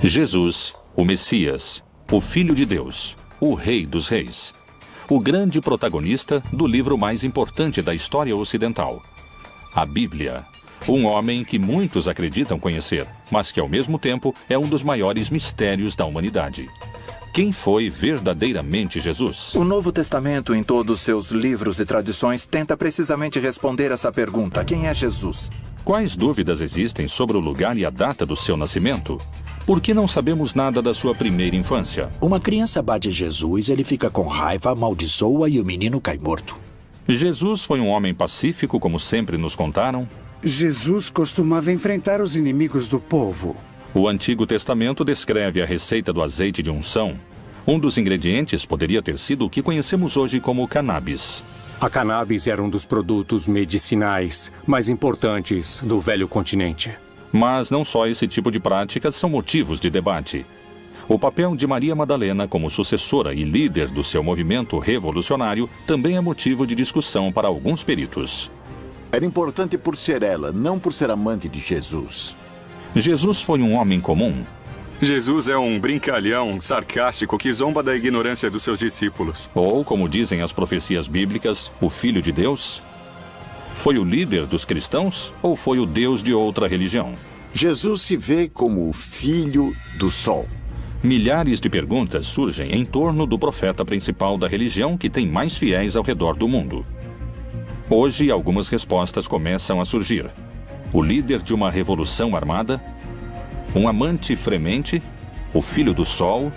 Jesus, o Messias, o Filho de Deus, o Rei dos Reis. O grande protagonista do livro mais importante da história ocidental, a Bíblia. Um homem que muitos acreditam conhecer, mas que ao mesmo tempo é um dos maiores mistérios da humanidade. Quem foi verdadeiramente Jesus? O Novo Testamento, em todos seus livros e tradições, tenta precisamente responder essa pergunta: quem é Jesus? Quais dúvidas existem sobre o lugar e a data do seu nascimento? Por que não sabemos nada da sua primeira infância? Uma criança bate Jesus, ele fica com raiva, amaldiçoa e o menino cai morto. Jesus foi um homem pacífico, como sempre nos contaram? Jesus costumava enfrentar os inimigos do povo. O Antigo Testamento descreve a receita do azeite de unção. Um dos ingredientes poderia ter sido o que conhecemos hoje como cannabis. A cannabis era um dos produtos medicinais mais importantes do velho continente. Mas não só esse tipo de práticas são motivos de debate. O papel de Maria Madalena como sucessora e líder do seu movimento revolucionário também é motivo de discussão para alguns peritos. Era importante por ser ela, não por ser amante de Jesus. Jesus foi um homem comum. Jesus é um brincalhão sarcástico que zomba da ignorância dos seus discípulos. Ou, como dizem as profecias bíblicas, o Filho de Deus? Foi o líder dos cristãos ou foi o Deus de outra religião? Jesus se vê como o Filho do Sol. Milhares de perguntas surgem em torno do profeta principal da religião que tem mais fiéis ao redor do mundo. Hoje, algumas respostas começam a surgir. O líder de uma revolução armada? Um amante fremente? O Filho do Sol?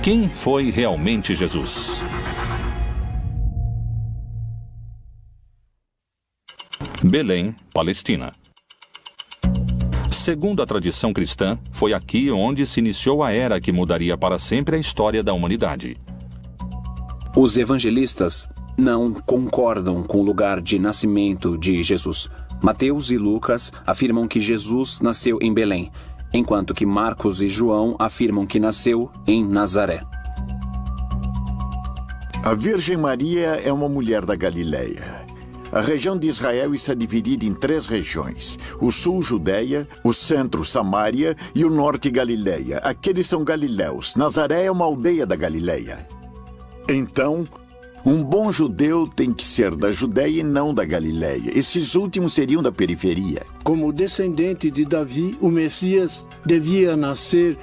Quem foi realmente Jesus? Belém, Palestina. Segundo a tradição cristã, foi aqui onde se iniciou a era que mudaria para sempre a história da humanidade. Os evangelistas não concordam com o lugar de nascimento de Jesus. Mateus e Lucas afirmam que Jesus nasceu em Belém, enquanto que Marcos e João afirmam que nasceu em Nazaré. A Virgem Maria é uma mulher da Galileia. A região de Israel está dividida em 3 regiões. O sul, Judeia, o centro, Samária e o norte, Galileia. Aqueles são galileus. Nazaré é uma aldeia da Galileia. Então, um bom judeu tem que ser da Judeia e não da Galileia. Esses últimos seriam da periferia. Como descendente de Davi, o Messias devia nascer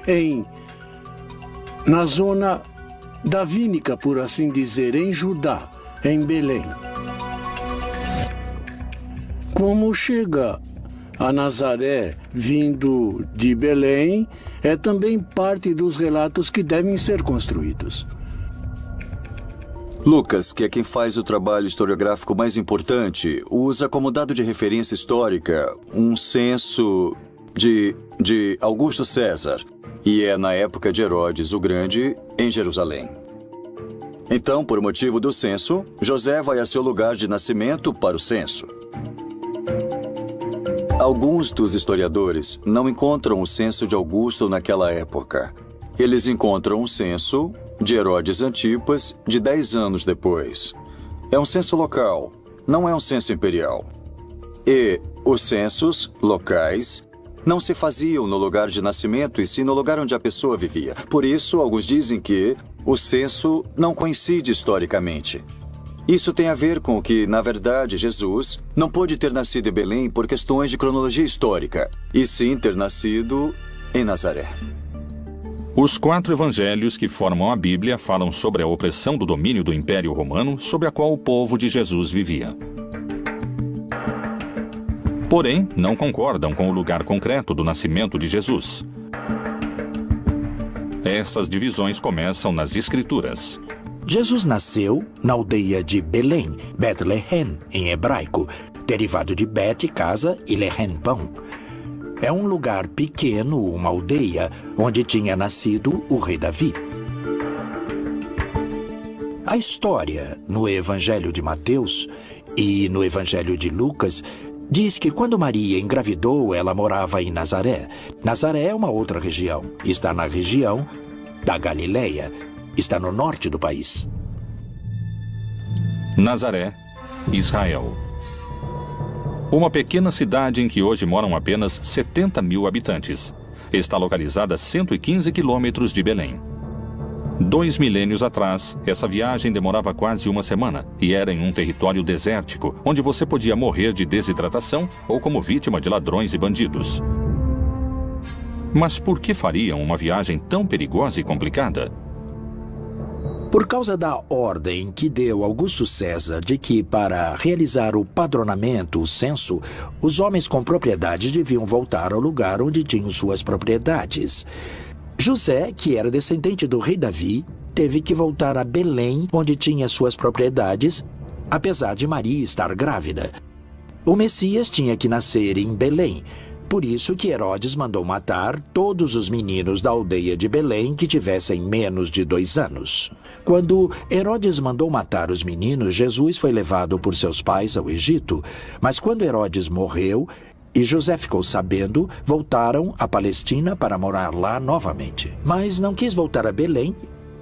na zona davínica, por assim dizer, em Judá, em Belém. Como chega a Nazaré vindo de Belém, é também parte dos relatos que devem ser construídos. Lucas, que é quem faz o trabalho historiográfico mais importante, usa como dado de referência histórica um censo de Augusto César, e é na época de Herodes o Grande, em Jerusalém. Então, por motivo do censo, José vai a seu lugar de nascimento para o censo. Alguns dos historiadores não encontram o censo de Augusto naquela época. Eles encontram o censo de Herodes Antipas de 10 anos depois. É um censo local, não é um censo imperial. E os censos locais não se faziam no lugar de nascimento e sim no lugar onde a pessoa vivia. Por isso, alguns dizem que o censo não coincide historicamente. Isso tem a ver com que, na verdade, Jesus não pôde ter nascido em Belém por questões de cronologia histórica, e sim ter nascido em Nazaré. Os 4 evangelhos que formam a Bíblia falam sobre a opressão do domínio do Império Romano sobre a qual o povo de Jesus vivia. Porém, não concordam com o lugar concreto do nascimento de Jesus. Essas divisões começam nas Escrituras. Jesus nasceu na aldeia de Belém, Bethlehem, em hebraico, derivado de Bet, casa, e Lehem, pão. É um lugar pequeno, uma aldeia, onde tinha nascido o rei Davi. A história no Evangelho de Mateus e no Evangelho de Lucas diz que quando Maria engravidou, ela morava em Nazaré. Nazaré é uma outra região, está na região da Galileia. Está no norte do país. Nazaré, Israel. Uma pequena cidade em que hoje moram apenas 70 mil habitantes. está localizada a 115 quilômetros de Belém. 2 milênios atrás, essa viagem demorava quase uma semana e era em um território desértico, onde você podia morrer de desidratação ou como vítima de ladrões e bandidos. Mas por que fariam uma viagem tão perigosa e complicada? Por causa da ordem que deu Augusto César de que, para realizar o padronamento, o censo, os homens com propriedade deviam voltar ao lugar onde tinham suas propriedades. José, que era descendente do rei Davi, teve que voltar a Belém, onde tinha suas propriedades, apesar de Maria estar grávida. O Messias tinha que nascer em Belém. Por isso que Herodes mandou matar todos os meninos da aldeia de Belém que tivessem menos de 2 anos. Quando Herodes mandou matar os meninos, Jesus foi levado por seus pais ao Egito. Mas quando Herodes morreu e José ficou sabendo, voltaram à Palestina para morar lá novamente. Mas não quis voltar a Belém,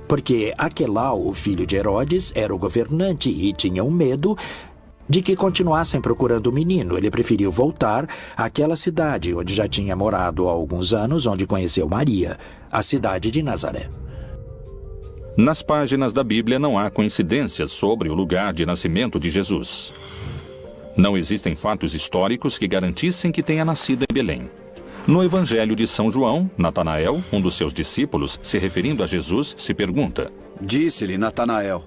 porque Aquelau, o filho de Herodes, era o governante e tinha um medo de que continuassem procurando o menino. Ele preferiu voltar àquela cidade onde já tinha morado há alguns anos, onde conheceu Maria, a cidade de Nazaré. Nas páginas da Bíblia não há coincidências sobre o lugar de nascimento de Jesus. Não existem fatos históricos que garantissem que tenha nascido em Belém. No Evangelho de São João, Natanael, um dos seus discípulos, se referindo a Jesus, se pergunta: Disse-lhe Natanael: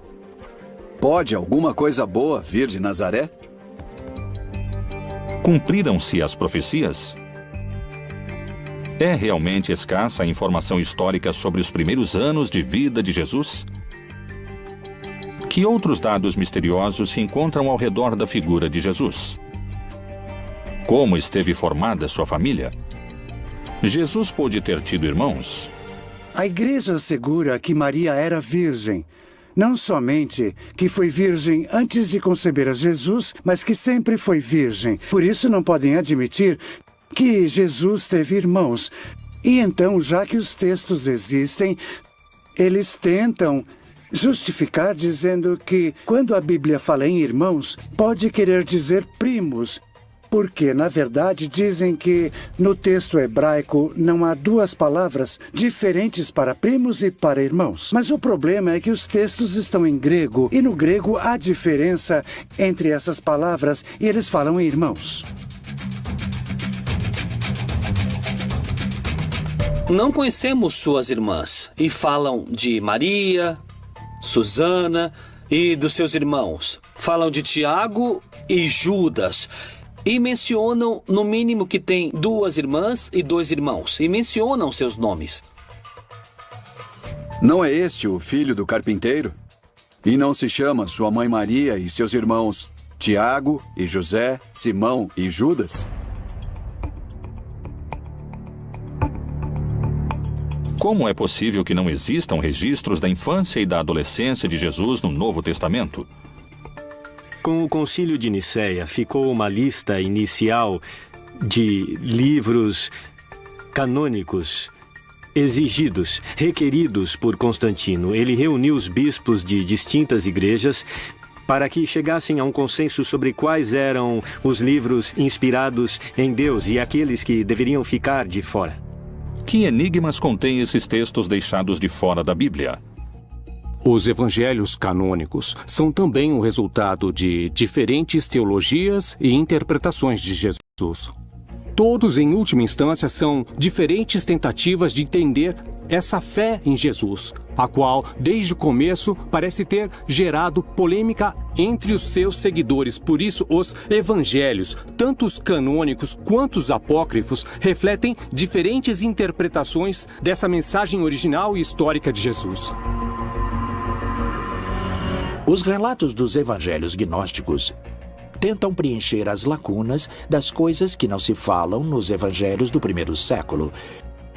Pode alguma coisa boa vir de Nazaré? Cumpriram-se as profecias? É realmente escassa a informação histórica sobre os primeiros anos de vida de Jesus? Que outros dados misteriosos se encontram ao redor da figura de Jesus? Como esteve formada sua família? Jesus pôde ter tido irmãos? A igreja assegura que Maria era virgem. Não somente que foi virgem antes de conceber a Jesus, mas que sempre foi virgem. Por isso não podem admitir que Jesus teve irmãos. E então, já que os textos existem, eles tentam justificar dizendo que, quando a Bíblia fala em irmãos, pode querer dizer primos. Porque, na verdade, dizem que no texto hebraico não há 2 palavras diferentes para primos e para irmãos. Mas o problema é que os textos estão em grego, e no grego há diferença entre essas palavras, e eles falam em irmãos. Não conhecemos suas irmãs, e falam de Maria, Susana e dos seus irmãos. Falam de Tiago e Judas. E mencionam, no mínimo, que tem 2 irmãs e 2 irmãos. E mencionam seus nomes. Não é este o filho do carpinteiro? E não se chama sua mãe Maria e seus irmãos Tiago e José, Simão e Judas? Como é possível que não existam registros da infância e da adolescência de Jesus no Novo Testamento? Com o Concílio de Nicéia, ficou uma lista inicial de livros canônicos exigidos, requeridos por Constantino. Ele reuniu os bispos de distintas igrejas para que chegassem a um consenso sobre quais eram os livros inspirados em Deus e aqueles que deveriam ficar de fora. Que enigmas contêm esses textos deixados de fora da Bíblia? Os evangelhos canônicos são também o resultado de diferentes teologias e interpretações de Jesus. Todos, em última instância, são diferentes tentativas de entender essa fé em Jesus, a qual, desde o começo, parece ter gerado polêmica entre os seus seguidores. Por isso, os evangelhos, tanto os canônicos quanto os apócrifos, refletem diferentes interpretações dessa mensagem original e histórica de Jesus. Os relatos dos evangelhos gnósticos tentam preencher as lacunas das coisas que não se falam nos evangelhos do primeiro século.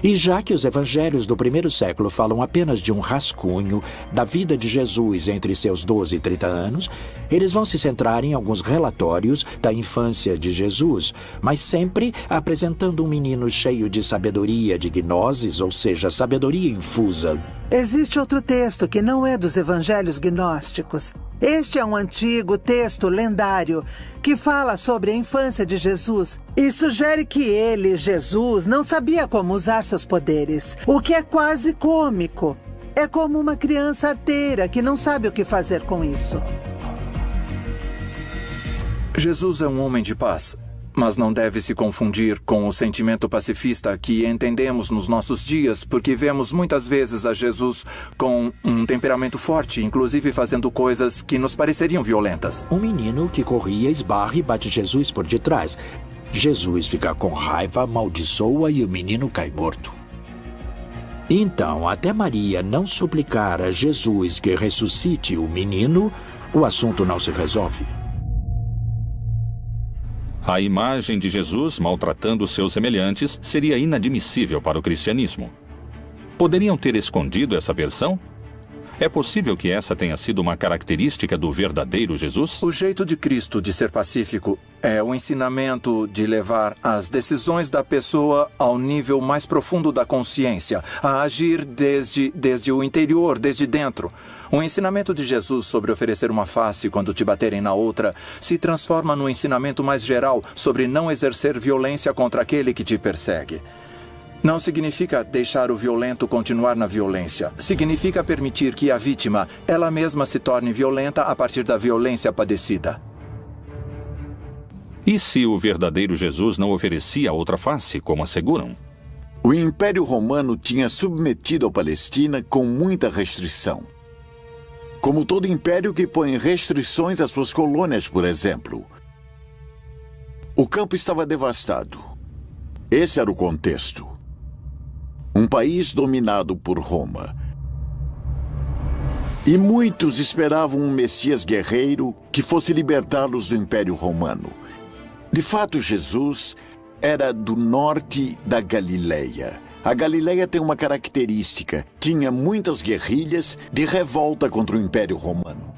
E já que os evangelhos do primeiro século falam apenas de um rascunho da vida de Jesus entre seus 12 e 30 anos, eles vão se centrar em alguns relatórios da infância de Jesus, mas sempre apresentando um menino cheio de sabedoria de gnoses, ou seja, sabedoria infusa. Existe outro texto que não é dos evangelhos gnósticos. Este é um antigo texto lendário que fala sobre a infância de Jesus e sugere que ele, Jesus, não sabia como usar seus poderes, o que é quase cômico. É como uma criança arteira que não sabe o que fazer com isso. Jesus é um homem de paz, mas não deve se confundir com o sentimento pacifista que entendemos nos nossos dias, porque vemos muitas vezes a Jesus com um temperamento forte, inclusive fazendo coisas que nos pareceriam violentas. Um menino que corria, esbarra e bate Jesus por detrás. Jesus fica com raiva, amaldiçoa e o menino cai morto. Então, até Maria não suplicar a Jesus que ressuscite o menino, o assunto não se resolve. A imagem de Jesus maltratando seus semelhantes seria inadmissível para o cristianismo. Poderiam ter escondido essa versão? É possível que essa tenha sido uma característica do verdadeiro Jesus? O jeito de Cristo de ser pacífico é o ensinamento de levar as decisões da pessoa ao nível mais profundo da consciência, a agir desde o interior, desde dentro. O ensinamento de Jesus sobre oferecer uma face quando te baterem na outra se transforma no ensinamento mais geral sobre não exercer violência contra aquele que te persegue. Não significa deixar o violento continuar na violência. Significa permitir que a vítima, ela mesma, se torne violenta a partir da violência padecida. E se o verdadeiro Jesus não oferecia outra face, como asseguram? O Império Romano tinha submetido a Palestina com muita restrição. Como todo império que põe restrições às suas colônias, por exemplo. O campo estava devastado. Esse era o contexto. Um país dominado por Roma. E muitos esperavam um Messias guerreiro que fosse libertá-los do Império Romano. De fato, Jesus era do norte da Galileia. A Galileia tem uma característica: tinha muitas guerrilhas de revolta contra o Império Romano.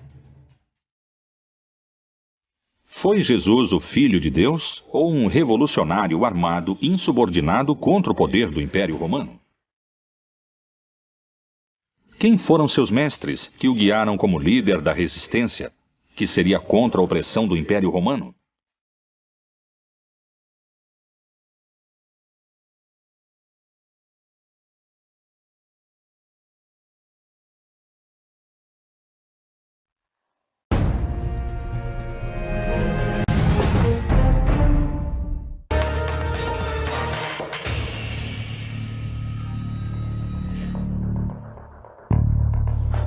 Foi Jesus o Filho de Deus ou um revolucionário armado insubordinado contra o poder do Império Romano? Quem foram seus mestres que o guiaram como líder da resistência, que seria contra a opressão do Império Romano?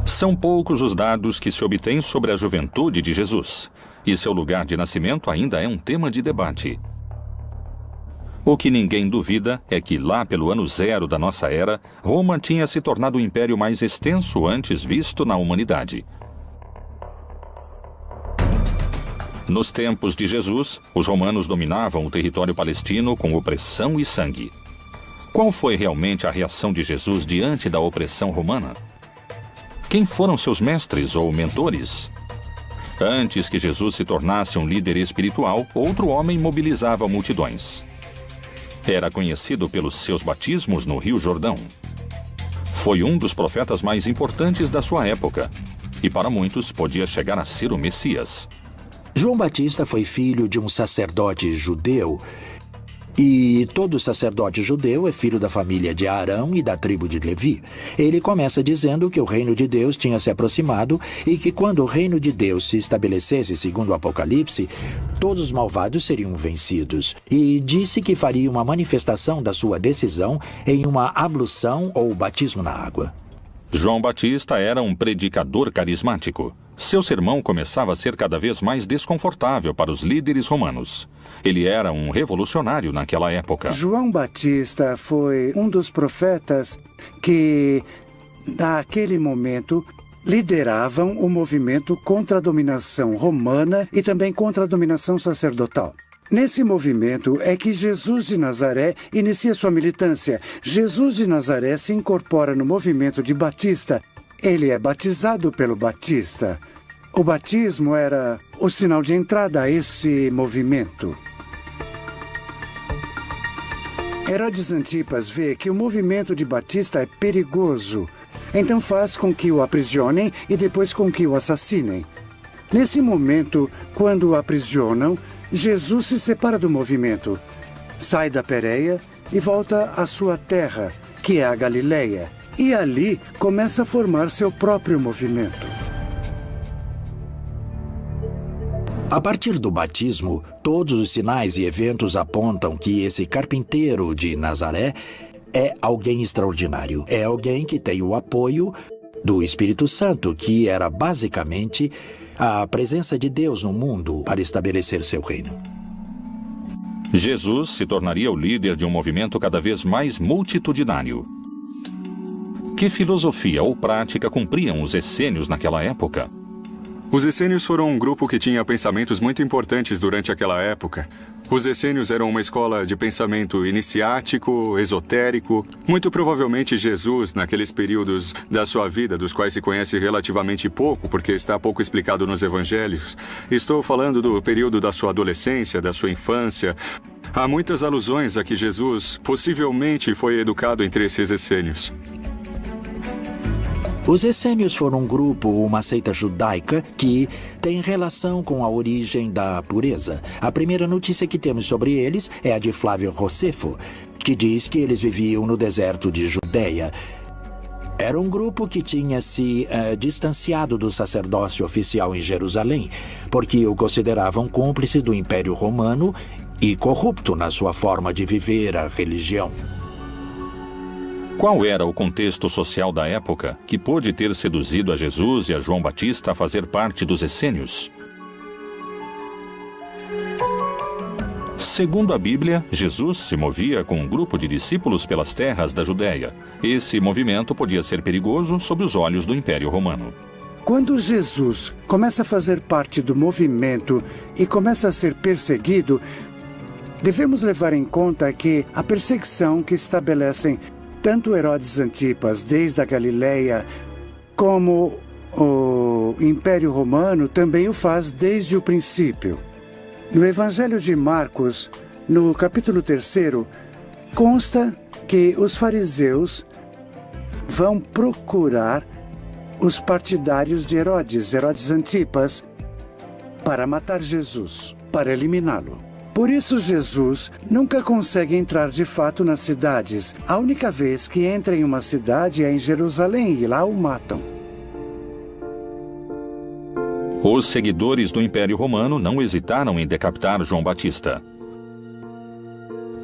São poucos os dados que se obtêm sobre a juventude de Jesus, e seu lugar de nascimento ainda é um tema de debate. O que ninguém duvida é que lá pelo ano 0 da nossa era, Roma tinha se tornado o império mais extenso antes visto na humanidade. Nos tempos de Jesus, os romanos dominavam o território palestino com opressão e sangue. Qual foi realmente a reação de Jesus diante da opressão romana? Quem foram seus mestres ou mentores? Antes que Jesus se tornasse um líder espiritual, outro homem mobilizava multidões. Era conhecido pelos seus batismos no Rio Jordão. Foi um dos profetas mais importantes da sua época, e para muitos podia chegar a ser o Messias. João Batista foi filho de um sacerdote judeu. E todo sacerdote judeu é filho da família de Arão e da tribo de Levi. Ele começa dizendo que o reino de Deus tinha se aproximado e que quando o reino de Deus se estabelecesse, segundo o Apocalipse, todos os malvados seriam vencidos. E disse que faria uma manifestação da sua decisão em uma ablução ou batismo na água. João Batista era um predicador carismático. Seu sermão começava a ser cada vez mais desconfortável para os líderes romanos. Ele era um revolucionário naquela época. João Batista foi um dos profetas que, naquele momento, lideravam o movimento contra a dominação romana e também contra a dominação sacerdotal. Nesse movimento é que Jesus de Nazaré inicia sua militância. Jesus de Nazaré se incorpora no movimento de Batista. Ele é batizado pelo Batista. O batismo era o sinal de entrada a esse movimento. Herodes Antipas vê que o movimento de Batista é perigoso. Então faz com que o aprisionem e depois com que o assassinem. Nesse momento, quando o aprisionam, Jesus se separa do movimento, sai da Pérea e volta à sua terra, que é a Galileia, e ali começa a formar seu próprio movimento. A partir do batismo, todos os sinais e eventos apontam que esse carpinteiro de Nazaré é alguém extraordinário. É alguém que tem o apoio do Espírito Santo, que era basicamente a presença de Deus no mundo para estabelecer seu reino. Jesus se tornaria o líder de um movimento cada vez mais multitudinário. Que filosofia ou prática cumpriam os essênios naquela época? Os essênios foram um grupo que tinha pensamentos muito importantes durante aquela época. Os essênios eram uma escola de pensamento iniciático, esotérico. Muito provavelmente Jesus, naqueles períodos da sua vida, dos quais se conhece relativamente pouco, porque está pouco explicado nos evangelhos. Estou falando do período da sua adolescência, da sua infância. Há muitas alusões a que Jesus possivelmente foi educado entre esses essênios. Os essênios foram um grupo, uma seita judaica, que tem relação com a origem da pureza. A primeira notícia que temos sobre eles é a de Flávio Josefo, que diz que eles viviam no deserto de Judeia. Era um grupo que tinha se distanciado do sacerdócio oficial em Jerusalém, porque o consideravam cúmplice do Império Romano e corrupto na sua forma de viver a religião. Qual era o contexto social da época que pôde ter seduzido a Jesus e a João Batista a fazer parte dos essênios? Segundo a Bíblia, Jesus se movia com um grupo de discípulos pelas terras da Judéia. Esse movimento podia ser perigoso sob os olhos do Império Romano. Quando Jesus começa a fazer parte do movimento e começa a ser perseguido, devemos levar em conta que a perseguição que estabelecem tanto Herodes Antipas, desde a Galileia, como o Império Romano também o faz desde o princípio. No Evangelho de Marcos, no capítulo 3, consta que os fariseus vão procurar os partidários de Herodes Antipas, para matar Jesus, para eliminá-lo. Por isso, Jesus nunca consegue entrar de fato nas cidades. A única vez que entra em uma cidade é em Jerusalém e lá o matam. Os seguidores do Império Romano não hesitaram em decapitar João Batista.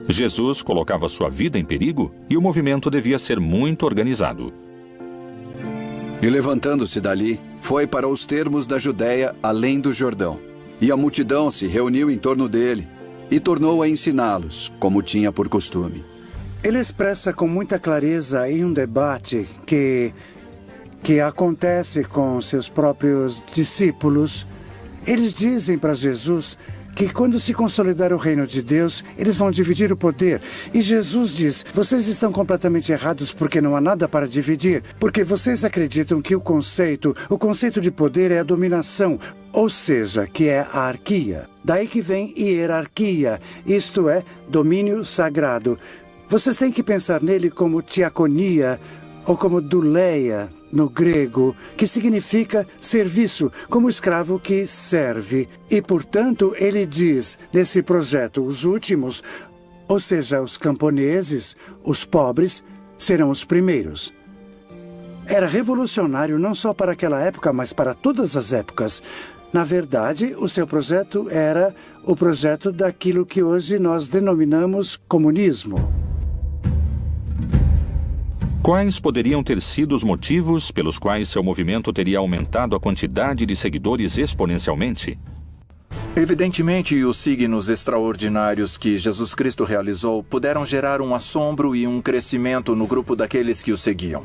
Jesus colocava sua vida em perigo e o movimento devia ser muito organizado. E levantando-se dali, foi para os termos da Judéia, além do Jordão. E a multidão se reuniu em torno dele e tornou a ensiná-los, como tinha por costume. Ele expressa com muita clareza em um debate que acontece com seus próprios discípulos. Eles dizem para Jesus que quando se consolidar o reino de Deus, eles vão dividir o poder. E Jesus diz, vocês estão completamente errados porque não há nada para dividir. Porque vocês acreditam que o conceito de poder é a dominação, ou seja, que é a arquia. Daí que vem hierarquia, isto é, domínio sagrado. Vocês têm que pensar nele como diaconia ou como douleia, no grego, que significa serviço, como escravo que serve. E, portanto, ele diz, nesse projeto, os últimos, ou seja, os camponeses, os pobres, serão os primeiros. Era revolucionário não só para aquela época, mas para todas as épocas. Na verdade, o seu projeto era o projeto daquilo que hoje nós denominamos comunismo. Quais poderiam ter sido os motivos pelos quais seu movimento teria aumentado a quantidade de seguidores exponencialmente? Evidentemente, os signos extraordinários que Jesus Cristo realizou puderam gerar um assombro e um crescimento no grupo daqueles que o seguiam.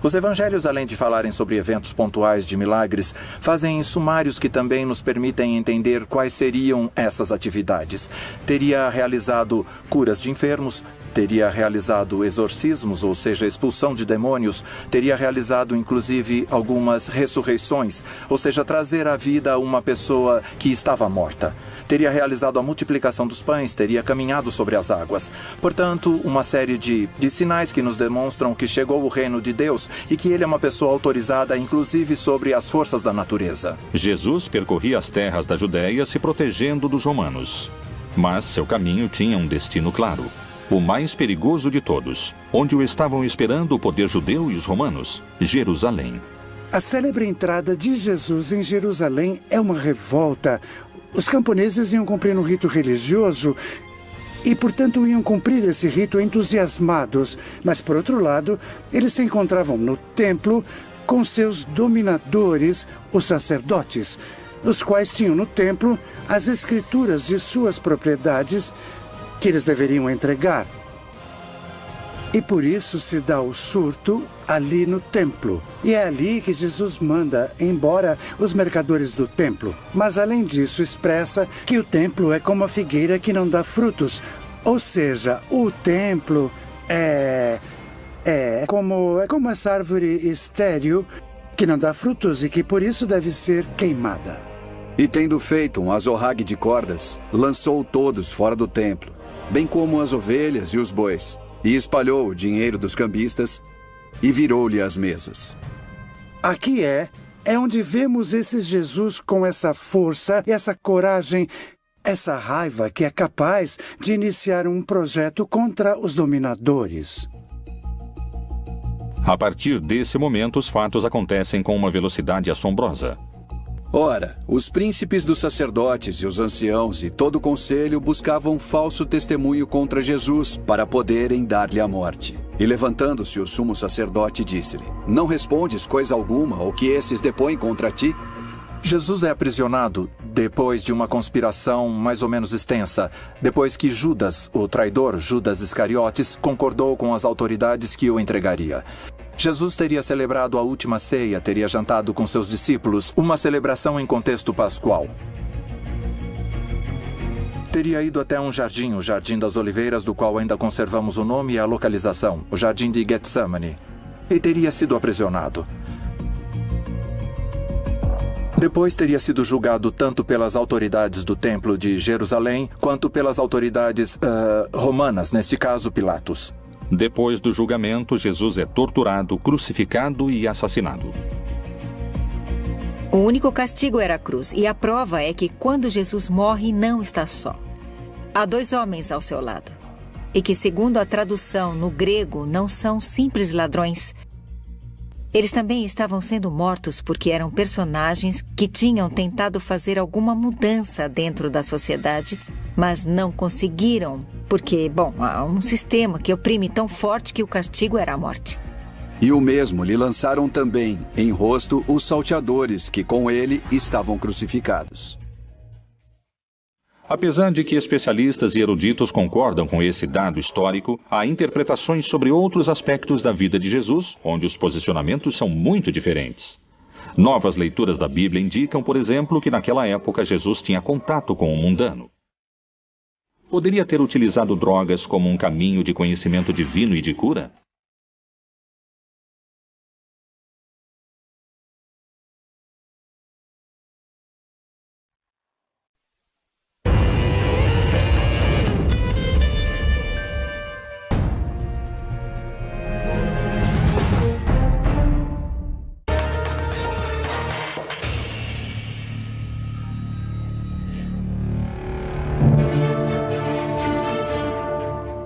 Os evangelhos, além de falarem sobre eventos pontuais de milagres, fazem sumários que também nos permitem entender quais seriam essas atividades. Teria realizado curas de enfermos, teria realizado exorcismos, ou seja, expulsão de demônios, teria realizado inclusive algumas ressurreições, ou seja, trazer à vida uma pessoa que estava morta. Teria realizado a multiplicação dos pães, teria caminhado sobre as águas. Portanto, uma série de sinais que nos demonstram que chegou o reino de Deus e que ele é uma pessoa autorizada, inclusive sobre as forças da natureza. Jesus percorria as terras da Judéia se protegendo dos romanos. Mas seu caminho tinha um destino claro, o mais perigoso de todos, onde o estavam esperando o poder judeu e os romanos, Jerusalém. A célebre entrada de Jesus em Jerusalém é uma revolta. Os camponeses iam cumprir um rito religioso e, portanto, iam cumprir esse rito entusiasmados. Mas, por outro lado, eles se encontravam no templo com seus dominadores, os sacerdotes, os quais tinham no templo as escrituras de suas propriedades que eles deveriam entregar. E por isso se dá o surto ali no templo. E é ali que Jesus manda embora os mercadores do templo. Mas além disso expressa que o templo é como a figueira que não dá frutos. Ou seja, o templo é como essa árvore estéril que não dá frutos e que por isso deve ser queimada. E tendo feito um azorrague de cordas, lançou todos fora do templo, bem como as ovelhas e os bois, e espalhou o dinheiro dos cambistas e virou-lhe as mesas. Aqui é onde vemos esse Jesus com essa força, essa coragem, essa raiva que é capaz de iniciar um projeto contra os dominadores. A partir desse momento, os fatos acontecem com uma velocidade assombrosa. Ora, os príncipes dos sacerdotes e os anciãos e todo o conselho buscavam falso testemunho contra Jesus para poderem dar-lhe a morte. E levantando-se o sumo sacerdote disse-lhe: Não respondes coisa alguma ao que esses depõem contra ti? Jesus é aprisionado depois de uma conspiração mais ou menos extensa, depois que Judas, o traidor Judas Iscariotes, concordou com as autoridades que o entregaria. Jesus teria celebrado a última ceia, teria jantado com seus discípulos, uma celebração em contexto pascual. Teria ido até um jardim, o Jardim das Oliveiras, do qual ainda conservamos o nome e a localização, o Jardim de Getsemane, e teria sido aprisionado. Depois teria sido julgado tanto pelas autoridades do Templo de Jerusalém, quanto pelas autoridades romanas, nesse caso Pilatos. Depois do julgamento, Jesus é torturado, crucificado e assassinado. O único castigo era a cruz, e a prova é que quando Jesus morre, não está só. Há 2 homens ao seu lado, e que, segundo a tradução no grego, não são simples ladrões. Eles também estavam sendo mortos porque eram personagens que tinham tentado fazer alguma mudança dentro da sociedade, mas não conseguiram, porque, há um sistema que oprime tão forte que o castigo era a morte. E o mesmo lhe lançaram também em rosto os salteadores que com ele estavam crucificados. Apesar de que especialistas e eruditos concordam com esse dado histórico, há interpretações sobre outros aspectos da vida de Jesus, onde os posicionamentos são muito diferentes. Novas leituras da Bíblia indicam, por exemplo, que naquela época Jesus tinha contato com o mundano. Poderia ter utilizado drogas como um caminho de conhecimento divino e de cura?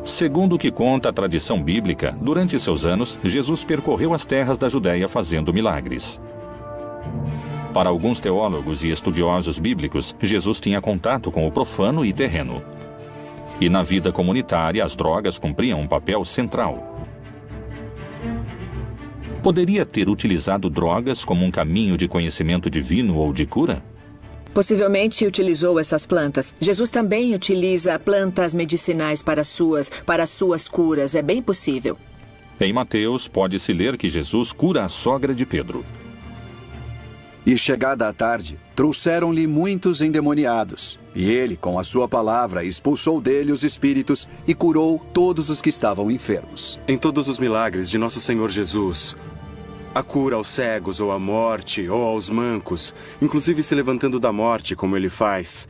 Segundo o que conta a tradição bíblica, durante seus anos, Jesus percorreu as terras da Judéia fazendo milagres. Para alguns teólogos e estudiosos bíblicos, Jesus tinha contato com o profano e terreno. E na vida comunitária, as drogas cumpriam um papel central. Poderia ter utilizado drogas como um caminho de conhecimento divino ou de cura? Possivelmente utilizou essas plantas. Jesus também utiliza plantas medicinais para suas curas. É bem possível. Em Mateus, pode-se ler que Jesus cura a sogra de Pedro. E chegada a tarde, trouxeram-lhe muitos endemoniados. E ele, com a sua palavra, expulsou dele os espíritos e curou todos os que estavam enfermos. Em todos os milagres de nosso Senhor Jesus, a cura aos cegos, ou à morte, ou aos mancos, inclusive se levantando da morte, como ele faz,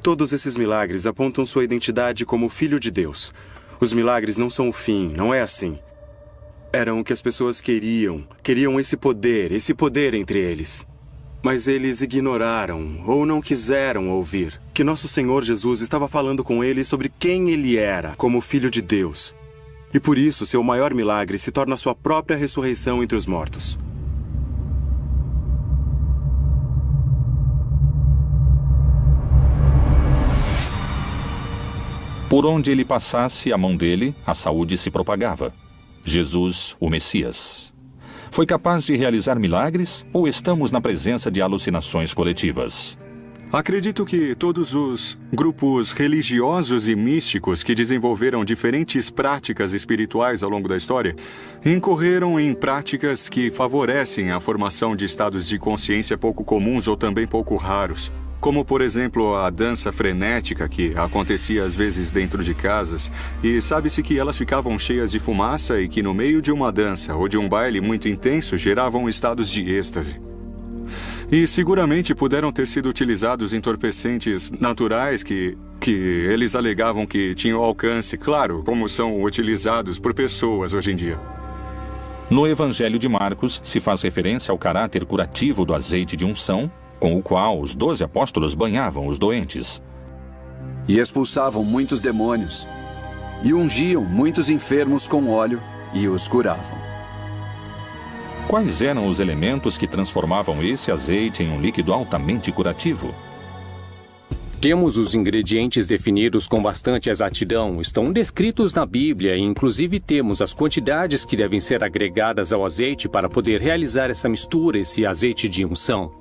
todos esses milagres apontam sua identidade como Filho de Deus. Os milagres não são o fim, não é assim. Eram o que as pessoas queriam esse poder entre eles. Mas eles ignoraram ou não quiseram ouvir que nosso Senhor Jesus estava falando com eles sobre quem ele era como Filho de Deus. E por isso, seu maior milagre se torna sua própria ressurreição entre os mortos. Por onde ele passasse a mão dele, a saúde se propagava. Jesus, o Messias. Foi capaz de realizar milagres ou estamos na presença de alucinações coletivas? Acredito que todos os grupos religiosos e místicos que desenvolveram diferentes práticas espirituais ao longo da história incorreram em práticas que favorecem a formação de estados de consciência pouco comuns ou também pouco raros. Como, por exemplo, a dança frenética que acontecia às vezes dentro de casas, e sabe-se que elas ficavam cheias de fumaça e que no meio de uma dança ou de um baile muito intenso geravam estados de êxtase. E seguramente puderam ter sido utilizados entorpecentes naturais que eles alegavam que tinham alcance, claro, como são utilizados por pessoas hoje em dia. No Evangelho de Marcos se faz referência ao caráter curativo do azeite de unção, com o qual os 12 apóstolos banhavam os doentes. E expulsavam muitos demônios, e ungiam muitos enfermos com óleo, e os curavam. Quais eram os elementos que transformavam esse azeite em um líquido altamente curativo? Temos os ingredientes definidos com bastante exatidão, estão descritos na Bíblia e inclusive temos as quantidades que devem ser agregadas ao azeite para poder realizar essa mistura, esse azeite de unção.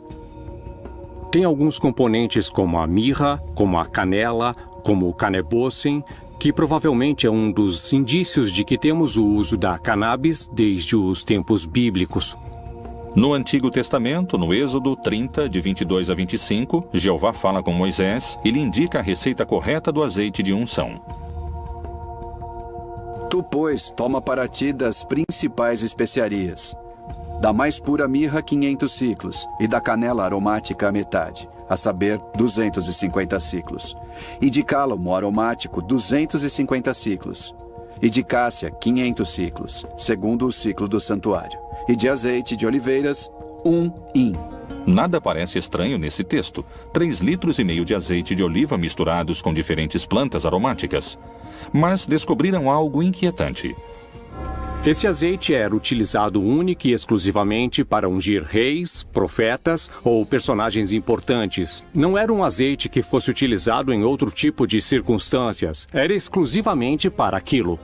Tem alguns componentes como a mirra, como a canela, como o canebossem, que provavelmente é um dos indícios de que temos o uso da cannabis desde os tempos bíblicos. No Antigo Testamento, no Êxodo 30, de 22 a 25, Jeová fala com Moisés e lhe indica a receita correta do azeite de unção. Tu, pois, toma para ti das principais especiarias. Da mais pura mirra, 500 ciclos, e da canela aromática a metade, a saber, 250 ciclos. E de cálamo aromático, 250 ciclos. E de cássia, 500 ciclos, segundo o ciclo do santuário. E de azeite de oliveiras, 1 hin. Nada parece estranho nesse texto. 3,5 litros de azeite de oliva misturados com diferentes plantas aromáticas. Mas descobriram algo inquietante. Esse azeite era utilizado única e exclusivamente para ungir reis, profetas ou personagens importantes. Não era um azeite que fosse utilizado em outro tipo de circunstâncias. Era exclusivamente para aquilo.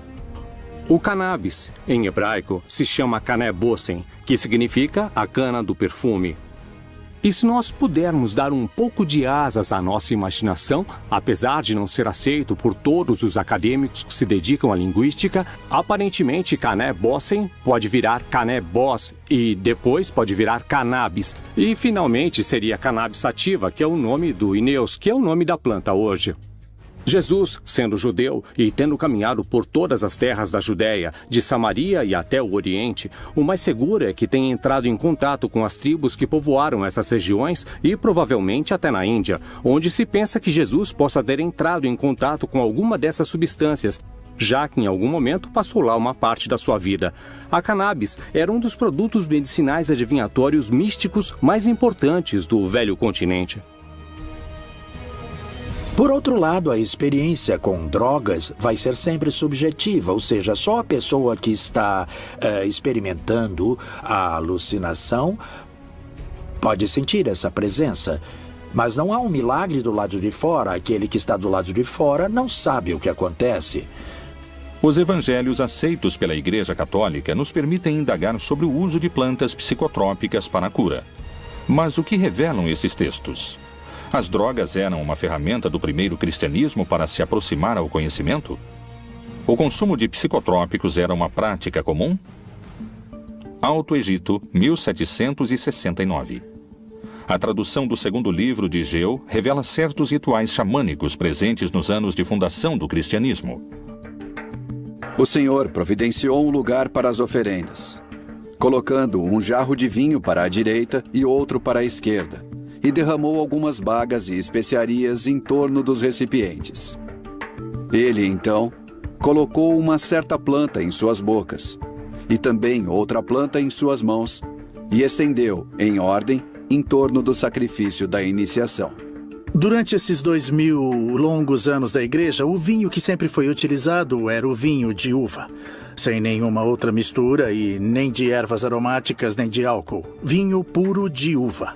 O cannabis, em hebraico, se chama canebossem, que significa a cana do perfume. E se nós pudermos dar um pouco de asas à nossa imaginação, apesar de não ser aceito por todos os acadêmicos que se dedicam à linguística, aparentemente canebossem pode virar canebós e depois pode virar cannabis. E finalmente seria cannabis sativa, que é o nome do Ineus, que é o nome da planta hoje. Jesus, sendo judeu e tendo caminhado por todas as terras da Judéia, de Samaria e até o Oriente, o mais seguro é que tenha entrado em contato com as tribos que povoaram essas regiões e provavelmente até na Índia, onde se pensa que Jesus possa ter entrado em contato com alguma dessas substâncias, já que em algum momento passou lá uma parte da sua vida. A cannabis era um dos produtos medicinais adivinhatórios místicos mais importantes do velho continente. Por outro lado, a experiência com drogas vai ser sempre subjetiva, ou seja, só a pessoa que está experimentando a alucinação pode sentir essa presença. Mas não há um milagre do lado de fora, aquele que está do lado de fora não sabe o que acontece. Os evangelhos aceitos pela Igreja Católica nos permitem indagar sobre o uso de plantas psicotrópicas para a cura. Mas o que revelam esses textos? As drogas eram uma ferramenta do primeiro cristianismo para se aproximar ao conhecimento? O consumo de psicotrópicos era uma prática comum? Há Alto Egito, 1769. A tradução do segundo livro de Geu revela certos rituais xamânicos presentes nos anos de fundação do cristianismo. O Senhor providenciou um lugar para as oferendas, colocando um jarro de vinho para a direita e outro para a esquerda, e derramou algumas bagas e especiarias em torno dos recipientes. Ele, então, colocou uma certa planta em suas bocas, e também outra planta em suas mãos, e estendeu, em ordem, em torno do sacrifício da iniciação. Durante esses 2000 longos anos da igreja, o vinho que sempre foi utilizado era o vinho de uva, sem nenhuma outra mistura e nem de ervas aromáticas nem de álcool. Vinho puro de uva.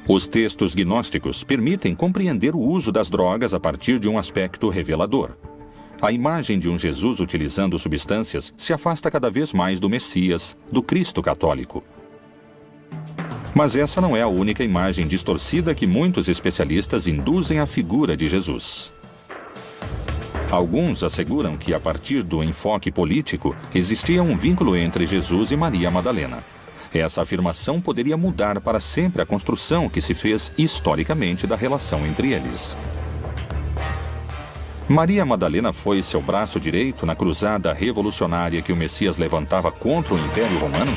Os textos gnósticos permitem compreender o uso das drogas a partir de um aspecto revelador. A imagem de um Jesus utilizando substâncias se afasta cada vez mais do Messias, do Cristo católico. Mas essa não é a única imagem distorcida que muitos especialistas induzem à figura de Jesus. Alguns asseguram que, a partir do enfoque político, existia um vínculo entre Jesus e Maria Madalena. Essa afirmação poderia mudar para sempre a construção que se fez historicamente da relação entre eles. Maria Madalena foi seu braço direito na cruzada revolucionária que o Messias levantava contra o Império Romano?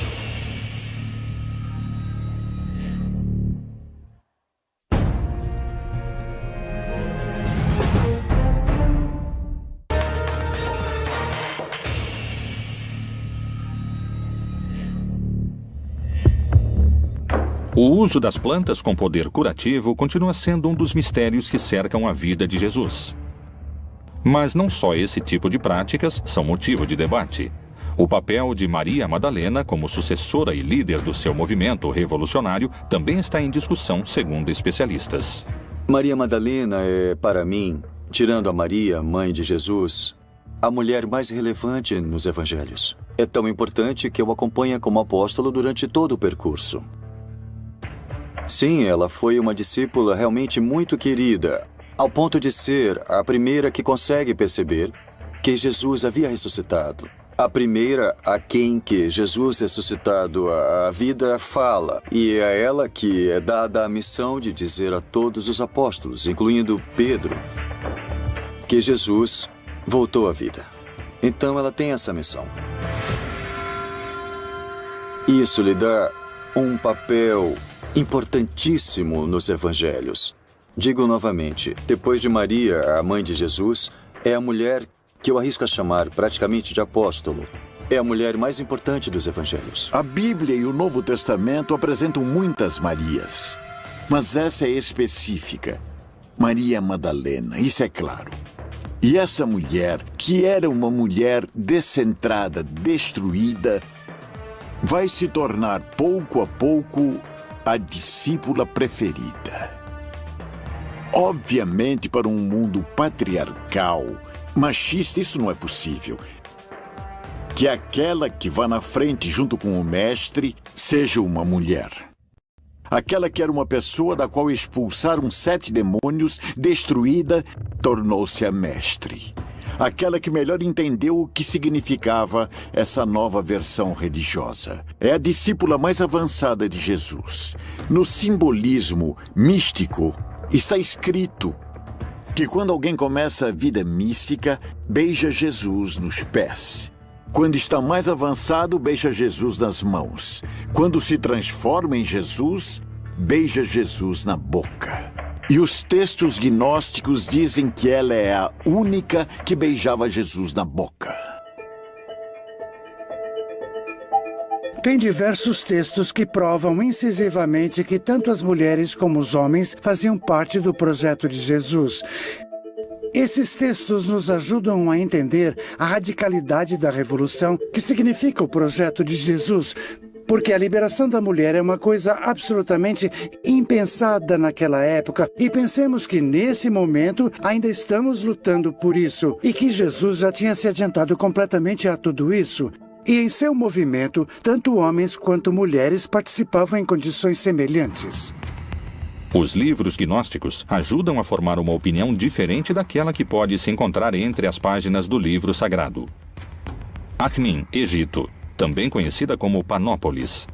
O uso das plantas com poder curativo continua sendo um dos mistérios que cercam a vida de Jesus. Mas não só esse tipo de práticas são motivo de debate. O papel de Maria Madalena como sucessora e líder do seu movimento revolucionário também está em discussão, segundo especialistas. Maria Madalena é, para mim, tirando a Maria, mãe de Jesus, a mulher mais relevante nos evangelhos. É tão importante que eu acompanho como apóstolo durante todo o percurso. Sim, ela foi uma discípula realmente muito querida, ao ponto de ser a primeira que consegue perceber que Jesus havia ressuscitado. A primeira a quem que Jesus ressuscitado a vida fala, e é a ela que é dada a missão de dizer a todos os apóstolos, incluindo Pedro, que Jesus voltou à vida. Então ela tem essa missão. Isso lhe dá um papel importantíssimo nos evangelhos. Digo novamente, depois de Maria, a mãe de Jesus, é a mulher que eu arrisco a chamar praticamente de apóstolo. É a mulher mais importante dos evangelhos. A Bíblia e o Novo Testamento apresentam muitas Marias, mas essa é específica. Maria Madalena, isso é claro. E essa mulher, que era uma mulher descentrada, destruída, vai se tornar pouco a pouco a discípula preferida. Obviamente, para um mundo patriarcal, machista, isso não é possível. Que aquela que vá na frente junto com o mestre seja uma mulher. Aquela que era uma pessoa da qual expulsaram 7 demônios, destruída, tornou-se a mestre. Aquela que melhor entendeu o que significava essa nova versão religiosa. É a discípula mais avançada de Jesus. No simbolismo místico, está escrito que quando alguém começa a vida mística, beija Jesus nos pés. Quando está mais avançado, beija Jesus nas mãos. Quando se transforma em Jesus, beija Jesus na boca. E os textos gnósticos dizem que ela é a única que beijava Jesus na boca. Tem diversos textos que provam incisivamente que tanto as mulheres como os homens faziam parte do projeto de Jesus. Esses textos nos ajudam a entender a radicalidade da revolução que significa o projeto de Jesus, porque a liberação da mulher é uma coisa absolutamente impensada naquela época, e pensemos que nesse momento ainda estamos lutando por isso, e que Jesus já tinha se adiantado completamente a tudo isso. E em seu movimento, tanto homens quanto mulheres participavam em condições semelhantes. Os livros gnósticos ajudam a formar uma opinião diferente daquela que pode se encontrar entre as páginas do livro sagrado. Akhmin, Egito, também conhecida como Panópolis.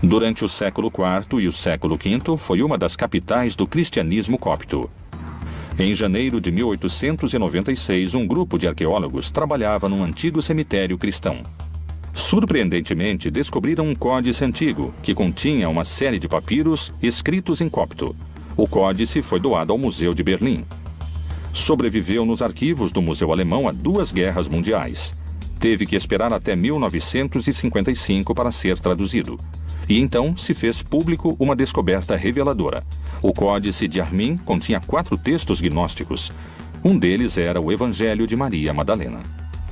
Durante o século IV e o século V, foi uma das capitais do cristianismo copto. Em janeiro de 1896, um grupo de arqueólogos trabalhava num antigo cemitério cristão. Surpreendentemente, descobriram um códice antigo, que continha uma série de papiros escritos em copto. O códice foi doado ao Museu de Berlim. Sobreviveu nos arquivos do Museu Alemão a 2 guerras mundiais. Teve que esperar até 1955 para ser traduzido. E então se fez público uma descoberta reveladora. O Códice de Armin continha 4 textos gnósticos. Um deles era o Evangelho de Maria Madalena.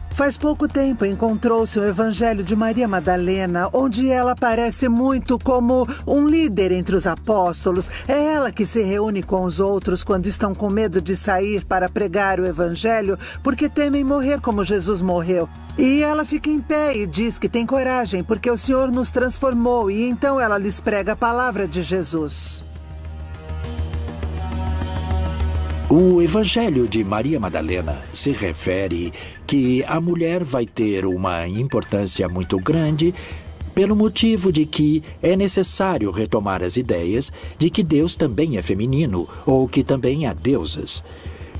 Faz pouco tempo encontrou-se o Evangelho de Maria Madalena, onde ela aparece muito como um líder entre os apóstolos. É ela que se reúne com os outros quando estão com medo de sair para pregar o Evangelho, porque temem morrer como Jesus morreu. E ela fica em pé e diz que tem coragem, porque o Senhor nos transformou, e então ela lhes prega a palavra de Jesus. O Evangelho de Maria Madalena se refere que a mulher vai ter uma importância muito grande pelo motivo de que é necessário retomar as ideias de que Deus também é feminino ou que também há deusas.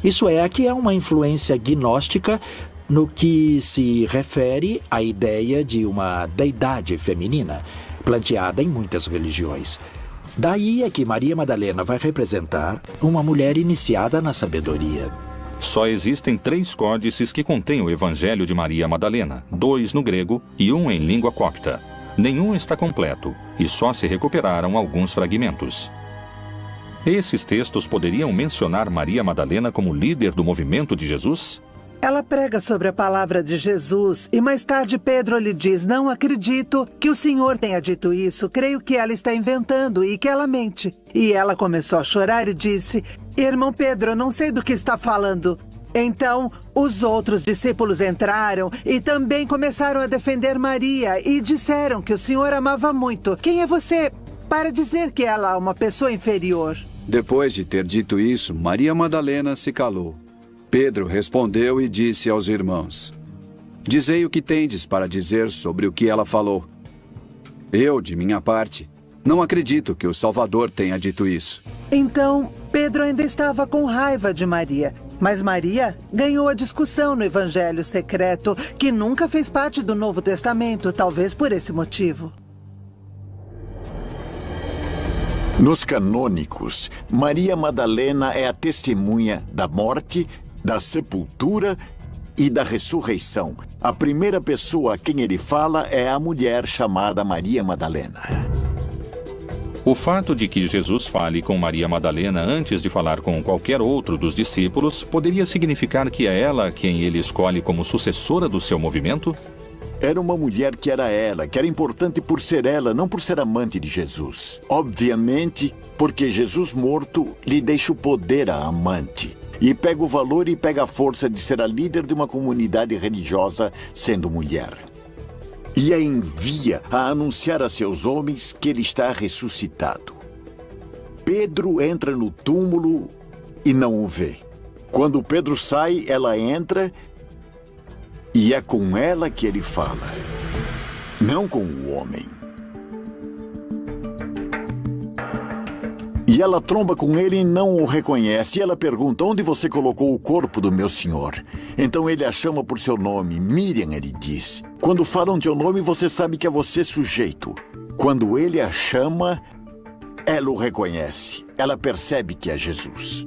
Isso é, aqui há uma influência gnóstica no que se refere à ideia de uma deidade feminina, planteada em muitas religiões. Daí é que Maria Madalena vai representar uma mulher iniciada na sabedoria. Só existem 3 códices que contêm o Evangelho de Maria Madalena, 2 no grego e 1 em língua copta. Nenhum está completo e só se recuperaram alguns fragmentos. Esses textos poderiam mencionar Maria Madalena como líder do movimento de Jesus? Ela prega sobre a palavra de Jesus e mais tarde Pedro lhe diz: não acredito que o Senhor tenha dito isso, creio que ela está inventando e que ela mente. E ela começou a chorar e disse: irmão Pedro, eu não sei do que está falando. Então, os outros discípulos entraram e também começaram a defender Maria e disseram que o Senhor amava muito. Quem é você para dizer que ela é uma pessoa inferior? Depois de ter dito isso, Maria Madalena se calou. Pedro respondeu e disse aos irmãos: dizei o que tendes para dizer sobre o que ela falou. Eu, de minha parte, não acredito que o Salvador tenha dito isso. Então, Pedro ainda estava com raiva de Maria. Mas Maria ganhou a discussão no Evangelho secreto, que nunca fez parte do Novo Testamento, talvez por esse motivo. Nos canônicos, Maria Madalena é a testemunha da morte, da sepultura e da ressurreição. A primeira pessoa a quem ele fala é a mulher chamada Maria Madalena. O fato de que Jesus fale com Maria Madalena antes de falar com qualquer outro dos discípulos poderia significar que é ela quem ele escolhe como sucessora do seu movimento? Era uma mulher que era importante por ser ela, não por ser amante de Jesus. Obviamente, porque Jesus morto lhe deixa o poder à amante. E pega o valor e pega a força de ser a líder de uma comunidade religiosa sendo mulher. E a envia a anunciar a seus homens que ele está ressuscitado. Pedro entra no túmulo e não o vê. Quando Pedro sai, ela entra e é com ela que ele fala, não com o homem. E ela tromba com ele e não o reconhece. E ela pergunta: onde você colocou o corpo do meu senhor? Então ele a chama por seu nome. Miriam, ele diz. Quando falam teu nome, você sabe que é você sujeito. Quando ele a chama, ela o reconhece. Ela percebe que é Jesus.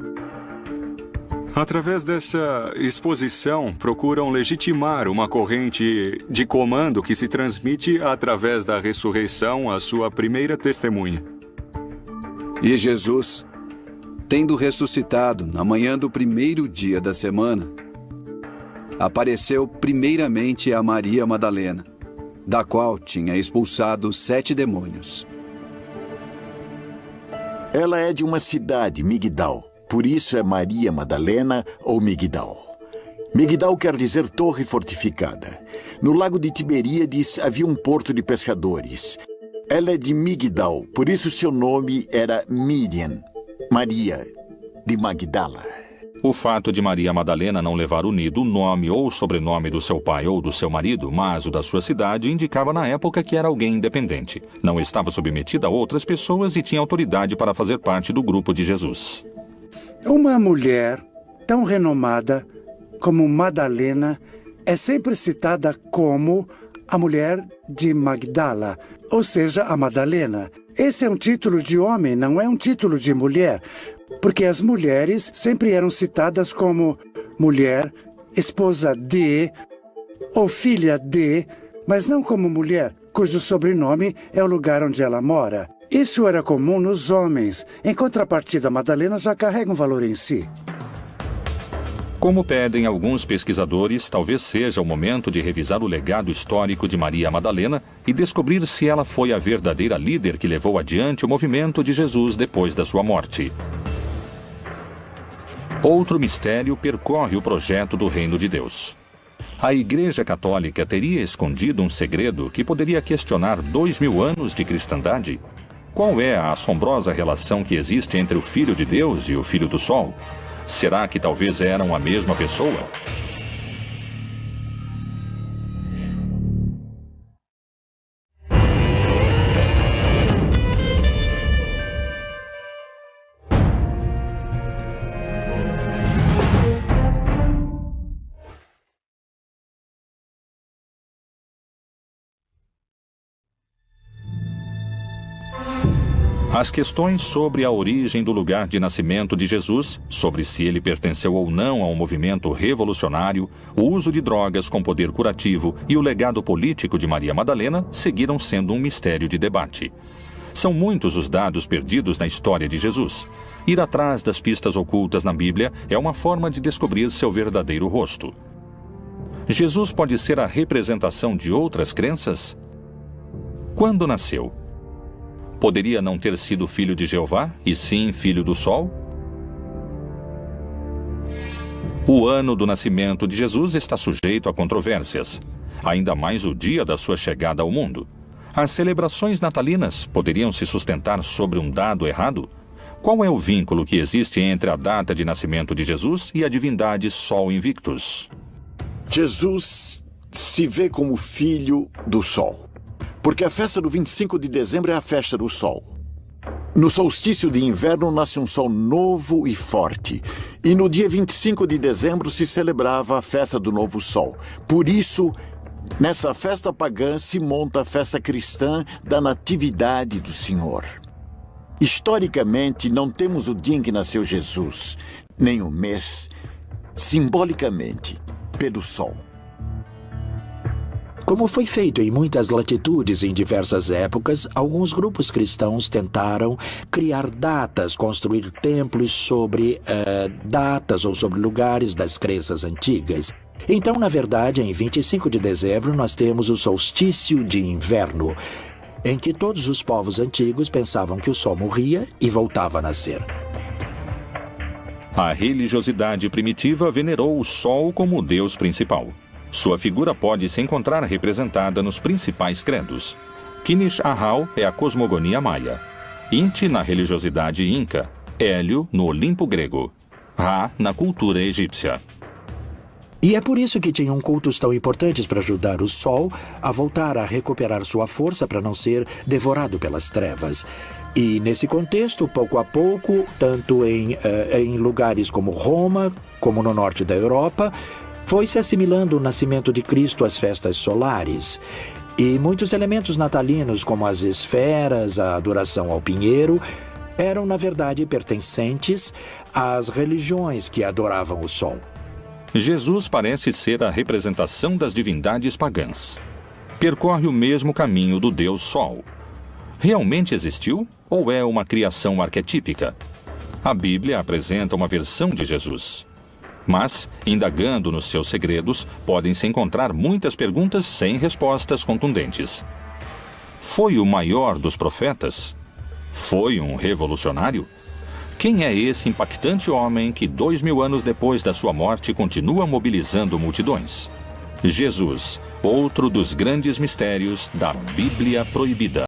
Através dessa exposição, procuram legitimar uma corrente de comando que se transmite através da ressurreição à sua primeira testemunha. E Jesus, tendo ressuscitado na manhã do primeiro dia da semana, apareceu primeiramente a Maria Madalena, da qual tinha expulsado 7 demônios. Ela é de uma cidade, Migdal. Por isso é Maria Madalena ou Migdal. Migdal quer dizer torre fortificada. No lago de Tiberíades havia um porto de pescadores. Ela é de Migdal, por isso seu nome era Miriam, Maria de Magdala. O fato de Maria Madalena não levar unido o nome ou o sobrenome do seu pai ou do seu marido, mas o da sua cidade, indicava na época que era alguém independente. Não estava submetida a outras pessoas e tinha autoridade para fazer parte do grupo de Jesus. Uma mulher tão renomada como Madalena é sempre citada como a mulher de Magdala, ou seja, a Madalena. Esse é um título de homem, não é um título de mulher, porque as mulheres sempre eram citadas como mulher, esposa de ou filha de, mas não como mulher, cujo sobrenome é o lugar onde ela mora. Isso era comum nos homens. Em contrapartida, Madalena já carrega um valor em si. Como pedem alguns pesquisadores, talvez seja o momento de revisar o legado histórico de Maria Madalena e descobrir se ela foi a verdadeira líder que levou adiante o movimento de Jesus depois da sua morte. Outro mistério percorre o projeto do Reino de Deus. A Igreja Católica teria escondido um segredo que poderia questionar 2000 anos de cristandade? Qual é a assombrosa relação que existe entre o Filho de Deus e o Filho do Sol? Será que talvez eram a mesma pessoa? As questões sobre a origem do lugar de nascimento de Jesus, sobre se ele pertenceu ou não a um movimento revolucionário, o uso de drogas com poder curativo e o legado político de Maria Madalena seguiram sendo um mistério de debate. São muitos os dados perdidos na história de Jesus. Ir atrás das pistas ocultas na Bíblia é uma forma de descobrir seu verdadeiro rosto. Jesus pode ser a representação de outras crenças? Quando nasceu? Poderia não ter sido filho de Jeová, e sim filho do Sol? O ano do nascimento de Jesus está sujeito a controvérsias, ainda mais o dia da sua chegada ao mundo. As celebrações natalinas poderiam se sustentar sobre um dado errado? Qual é o vínculo que existe entre a data de nascimento de Jesus e a divindade Sol Invictus? Jesus se vê como filho do Sol. Porque a festa do 25 de dezembro é a festa do sol. No solstício de inverno nasce um sol novo e forte. E no dia 25 de dezembro se celebrava a festa do novo sol. Por isso, nessa festa pagã se monta a festa cristã da Natividade do Senhor. Historicamente, não temos o dia em que nasceu Jesus, nem o mês, simbolicamente, pelo sol. Como foi feito em muitas latitudes em diversas épocas, alguns grupos cristãos tentaram criar datas, construir templos sobre datas ou sobre lugares das crenças antigas. Então, na verdade, em 25 de dezembro, nós temos o solstício de inverno, em que todos os povos antigos pensavam que o sol morria e voltava a nascer. A religiosidade primitiva venerou o sol como o deus principal. Sua figura pode se encontrar representada nos principais credos. Kinish Ahau é a cosmogonia maia, Inti na religiosidade inca, Hélio no Olimpo grego, Ra na cultura egípcia. E é por isso que tinham cultos tão importantes para ajudar o sol a voltar a recuperar sua força para não ser devorado pelas trevas. E nesse contexto, pouco a pouco, tanto em lugares como Roma, como no norte da Europa, foi se assimilando o nascimento de Cristo às festas solares. E muitos elementos natalinos, como as esferas, a adoração ao pinheiro, eram, na verdade, pertencentes às religiões que adoravam o sol. Jesus parece ser a representação das divindades pagãs. Percorre o mesmo caminho do Deus Sol. Realmente existiu ou é uma criação arquetípica? A Bíblia apresenta uma versão de Jesus. Mas, indagando nos seus segredos, podem-se encontrar muitas perguntas sem respostas contundentes. Foi o maior dos profetas? Foi um revolucionário? Quem é esse impactante homem que 2000 anos depois da sua morte continua mobilizando multidões? Jesus, outro dos grandes mistérios da Bíblia Proibida.